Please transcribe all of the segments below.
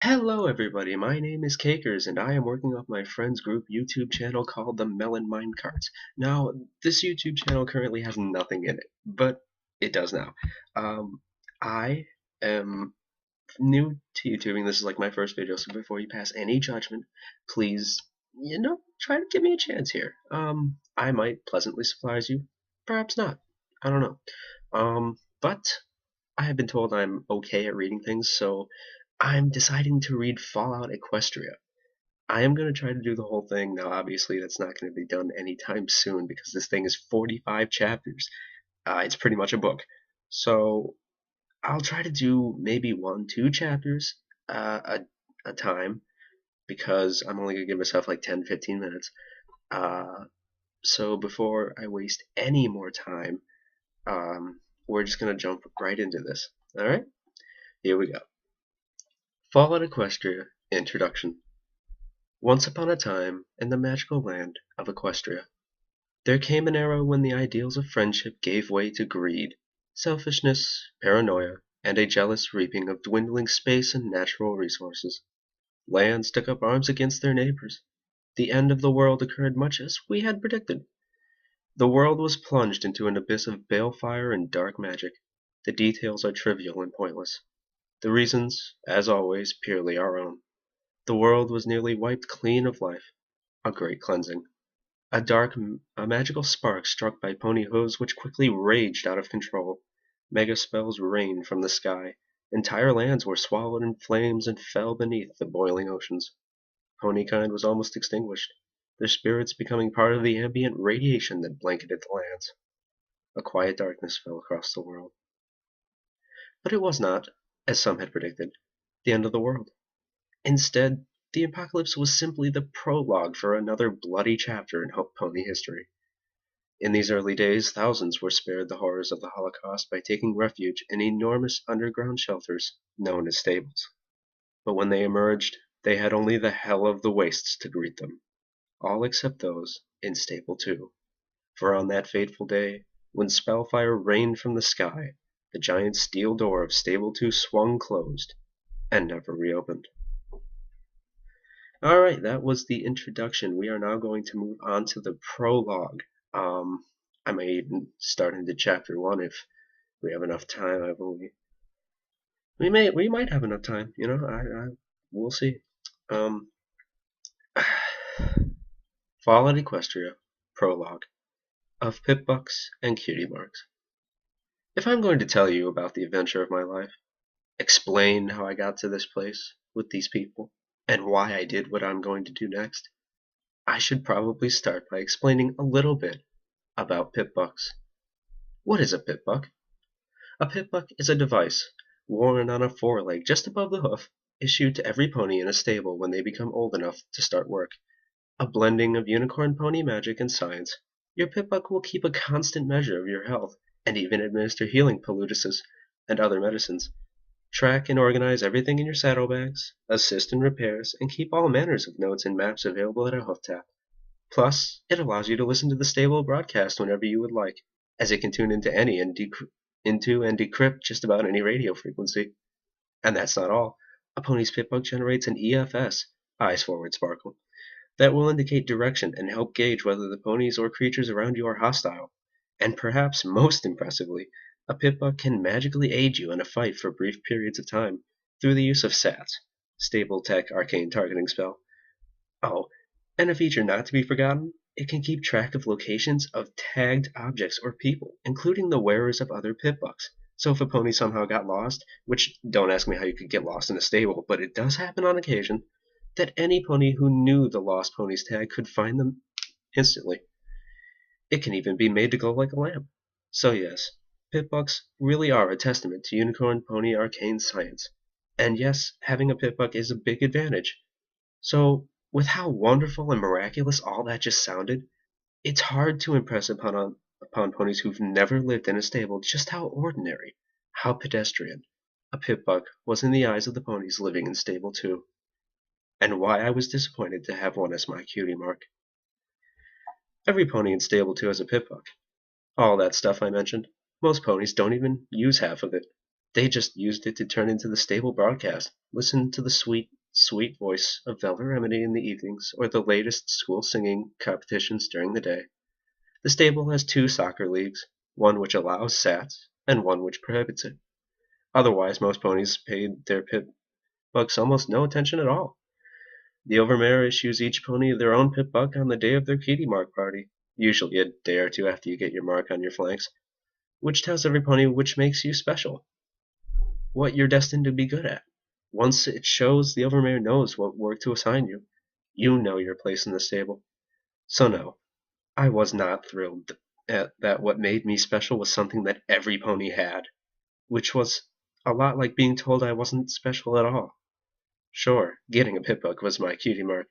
Hello everybody, my name is Cakers and I am working off my friend's group YouTube channel called the Melon Minecarts. Now, this YouTube channel currently has nothing in it, but it does now. I am new to YouTubing. This is like my first video, so before you pass any judgment, please, try to give me a chance here. I might pleasantly surprise you, perhaps not. I don't know. But I have been told I'm okay at reading things, so I'm deciding to read Fallout Equestria. I am going to try to do the whole thing. Now, obviously, that's not going to be done anytime soon because this thing is 45 chapters. It's pretty much a book. So, I'll try to do maybe 1, 2 chapters a time because I'm only going to give myself like 10, 15 minutes. So, before I waste any more time, we're just going to jump right into this. Alright? Here we go. Fallout Equestria Introduction. Once upon a time, in the magical land of Equestria, there came an era when the ideals of friendship gave way to greed, selfishness, paranoia, and a jealous reaping of dwindling space and natural resources. Lands took up arms against their neighbors. The end of the world occurred much as we had predicted. The world was plunged into an abyss of balefire and dark magic. The details are trivial and pointless. The reasons, as always, purely our own. The world was nearly wiped clean of life. A great cleansing. A magical spark struck by pony hooves which quickly raged out of control. Mega spells rained from the sky. Entire lands were swallowed in flames and fell beneath the boiling oceans. Ponykind was almost extinguished, their spirits becoming part of the ambient radiation that blanketed the lands. A quiet darkness fell across the world. But it was not, as some had predicted, the end of the world. Instead, the apocalypse was simply the prologue for another bloody chapter in pony history. In these early days, thousands were spared the horrors of the Holocaust by taking refuge in enormous underground shelters known as stables. But when they emerged, they had only the hell of the wastes to greet them, all except those in Stable 2. For on that fateful day, when spellfire rained from the sky, the giant steel door of Stable 2 swung closed and never reopened. Alright, that was the introduction. We are now going to move on to the prologue. I may even start into chapter 1 if we have enough time. We might have enough time, we'll see. Fallout Equestria, Prologue, of Pip-Bucks and Cutie Marks. If I'm going to tell you about the adventure of my life, explain how I got to this place with these people, and why I did what I'm going to do next, I should probably start by explaining a little bit about Pip-Bucks. What is a Pip-Buck? A Pip-Buck is a device worn on a foreleg just above the hoof, issued to every pony in a stable when they become old enough to start work. A blending of unicorn pony magic and science, your Pip-Buck will keep a constant measure of your health and even administer healing poultices and other medicines. Track and organize everything in your saddlebags, assist in repairs, and keep all manners of notes and maps available at a hoof tap. Plus, it allows you to listen to the stable broadcast whenever you would like, as it can tune into any and decrypt just about any radio frequency. And that's not all. A pony's Pip-Buck generates an EFS, Eyes Forward Sparkle, that will indicate direction and help gauge whether the ponies or creatures around you are hostile. And perhaps most impressively, a Pip-Buck can magically aid you in a fight for brief periods of time through the use of SATs, Stable Tech Arcane Targeting Spell. Oh, and a feature not to be forgotten, it can keep track of locations of tagged objects or people, including the wearers of other Pip-Bucks. So if a pony somehow got lost, which don't ask me how you could get lost in a stable, but it does happen on occasion, that any pony who knew the lost pony's tag could find them instantly. It can even be made to glow like a lamp. So yes, Pip-Bucks really are a testament to unicorn pony arcane science. And yes, having a Pip-Buck is a big advantage. So, with how wonderful and miraculous all that just sounded, it's hard to impress upon ponies who've never lived in a stable just how ordinary, how pedestrian, a Pip-Buck was in the eyes of the ponies living in Stable 2. And why I was disappointed to have one as my cutie mark. Every pony in Stable 2 has a Pip-Buck. All that stuff I mentioned, most ponies don't even use half of it. They just used it to turn into the stable broadcast. Listen to the sweet, sweet voice of Velvet Remedy in the evenings, or the latest school singing competitions during the day. The stable has two soccer leagues, one which allows sats, and one which prohibits it. Otherwise, most ponies paid their pit bucks almost no attention at all. The overmare issues each pony their own pit buck on the day of their cutie mark party, usually a day or two after you get your mark on your flanks, which tells every pony which makes you special, what you're destined to be good at. Once it shows, the overmare knows what work to assign you. You know your place in the stable. So no, I was not thrilled at that what made me special was something that every pony had, which was a lot like being told I wasn't special at all. Sure, getting a pit buck was my cutie mark,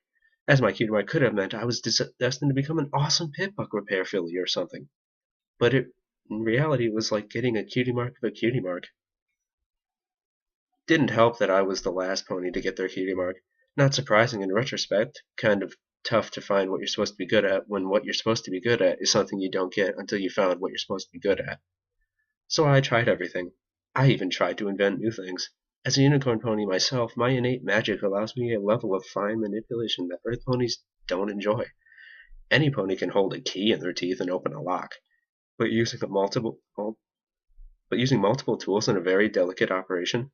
as my cutie mark could have meant I was destined to become an awesome pit buck repair filly or something. But in reality, it was like getting a cutie mark of a cutie mark. Didn't help that I was the last pony to get their cutie mark. Not surprising in retrospect, kind of tough to find what you're supposed to be good at when what you're supposed to be good at is something you don't get until you found what you're supposed to be good at. So I tried everything. I even tried to invent new things. As a unicorn pony myself, my innate magic allows me a level of fine manipulation that earth ponies don't enjoy. Any pony can hold a key in their teeth and open a lock, but using multiple tools in a very delicate operation,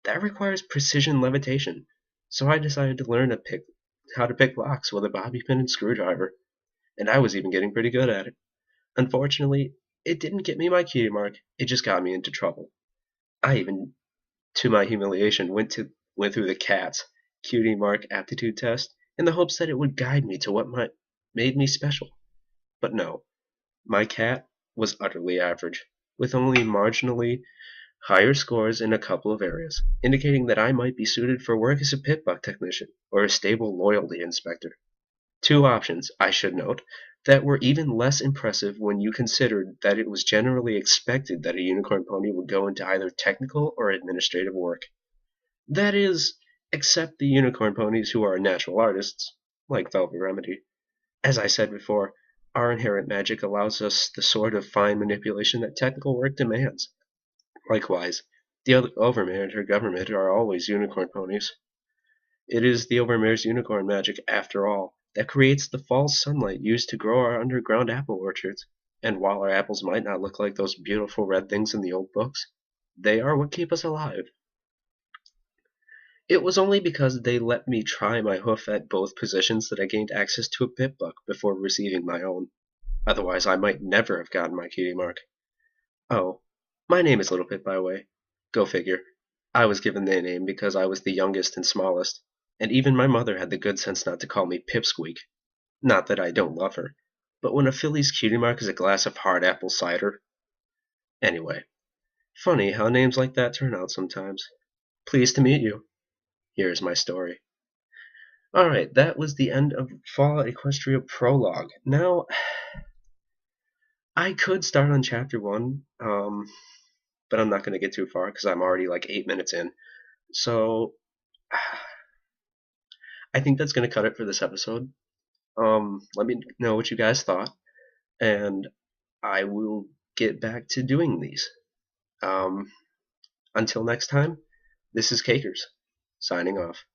that requires precision levitation. So I decided to learn how to pick locks with a bobby pin and screwdriver, and I was even getting pretty good at it. Unfortunately, it didn't get me my cutie mark, it just got me into trouble. I even, to my humiliation, went through the Kkat's cutie mark aptitude test in the hopes that it would guide me to what made me special. But no, my cat was utterly average, with only marginally higher scores in a couple of areas, indicating that I might be suited for work as a pit buck technician or a stable loyalty inspector. Two options, I should note, that were even less impressive when you considered that it was generally expected that a unicorn pony would go into either technical or administrative work. That is, except the unicorn ponies who are natural artists, like Velvet Remedy. As I said before, our inherent magic allows us the sort of fine manipulation that technical work demands. Likewise, the Overmare and her government are always unicorn ponies. It is the Overmare's unicorn magic, after all, that creates the false sunlight used to grow our underground apple orchards. And while our apples might not look like those beautiful red things in the old books, they are what keep us alive. It was only because they let me try my hoof at both positions that I gained access to a pit buck before receiving my own. Otherwise, I might never have gotten my cutie mark. Oh, my name is Little Pip, by the way. Go figure. I was given the name because I was the youngest and smallest, and even my mother had the good sense not to call me Pipsqueak. Not that I don't love her, but when a filly's cutie mark is a glass of hard apple cider. Anyway, funny how names like that turn out sometimes. Pleased to meet you. Here's my story. Alright, that was the end of Fallout Equestria Prologue. Now, I could start on Chapter 1, but I'm not going to get too far because I'm already like 8 minutes in. So, I think that's going to cut it for this episode. Let me know what you guys thought, and I will get back to doing these. Until next time, this is Cakers, signing off.